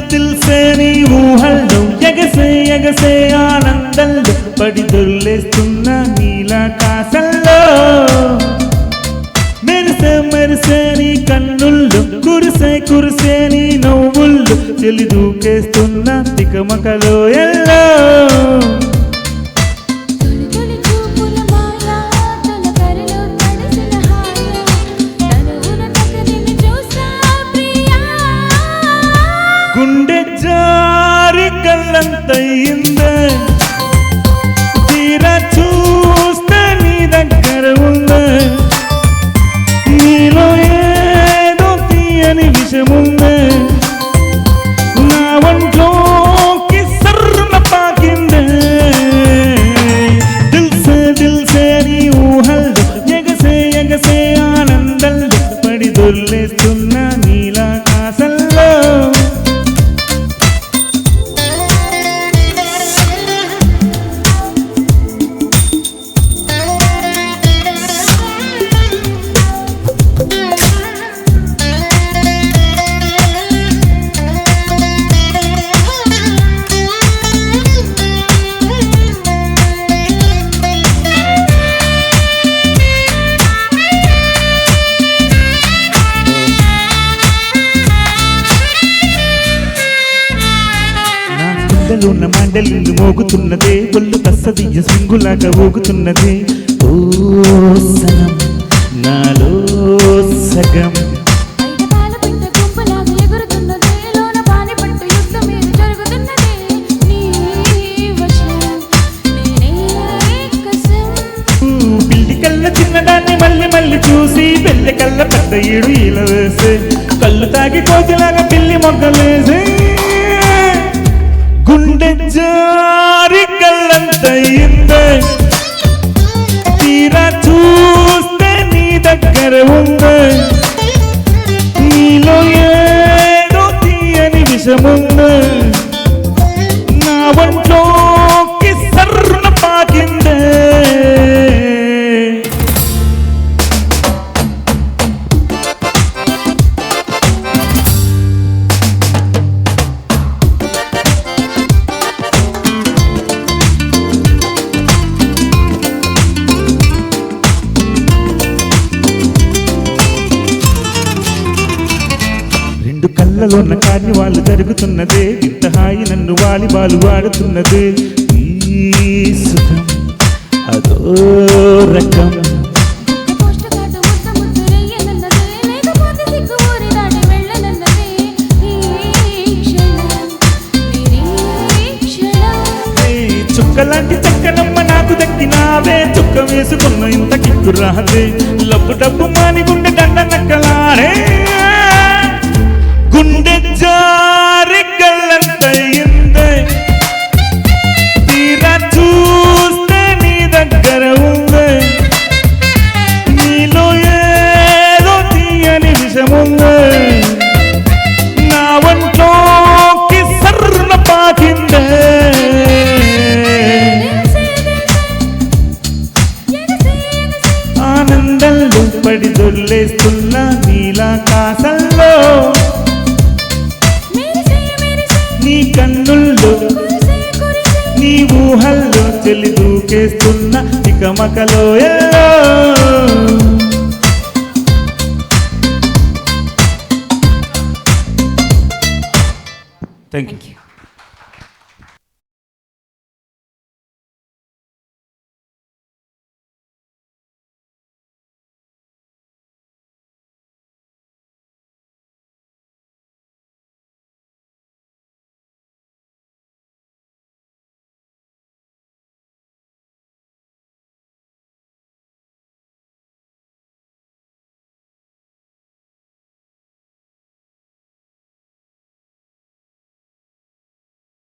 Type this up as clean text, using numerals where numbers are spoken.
దిల్సే నీ ఊహల్లో ఎగసే ఎగసే ఆనందంలో పడి దొర్లేస్తున్న నీలాకాశంలో మెరిసే మెరిసే నీ కన్నుల్లో కురిసే కురిసే నీ నవ్వుల్లో చెలి దూకేస్తున్న తికమకలో ఎల్లో గుండె జారి కళ్ళంతయిందే తీరా చూస్తే నీ దగ్గర ఉందే నీలో ఏదో తీయని విషముందే నా ఒంట్లోకి సర్రున పాకిందే దిల్సే దిల్సే నీ ఊహల్లో ఎగసే ఎగసే ఆనందంలో పడి దొర్లేస్తున్న నీలాకాశంలో ఉన్న మండలిల్లు మోగుతున్నదే ఒళ్ళు తస్సదియ్య సింగులాగా ఊగుతున్నదే ఓ సగం నాలో సగం పిల్లి కళ్ళ చిన్నదాన్ని మళ్ళీ మళ్ళీ చూసి పెళ్ళి కళ్ళ పెద్ద ఏడు ఇలా వేసే కళ్ళు తాగి కోతిలాగా పిల్లి మొగ్గలేసే గుండె జారి కళ్ళంతయిందే తీరా చూస్తే నీ దగ్గర ఉందే నీలో ఏదో తీయని విషముందే నా ఒంట్లోకి సర్రున పాకిందే రెండు కళ్ళలోన్న కాని వాళ్ళు జరుగుతున్నదే ఇంత హాయి నన్ను వాలిబాలు వాడుతున్నదే ఈ సుఖం అదో రకం చుక్కలాంటి చక్కనమ్మ నాకు దక్కినావే చుక్క వేసుకున్న ఇంత కిక్కు రాదే లబ్బు డబ్బు మాని గుండె దండ నక్కలాడే గుండె జారి కళ్ళంతయిందే తీరా చూస్తే నీ దగ్గర ఉందే నీలో ఏదో తీయని విషముందే నా ఒంట్లోకి సర్రున పాకిందే ఆనందంలో పడి దొర్లేస్తున్న నీలాకాశంలో నీ కన్నుల్లో నీ ఊహల్లో చెల్లి దూకేస్తున్న తికమకలో థ్యాంక్ యూ.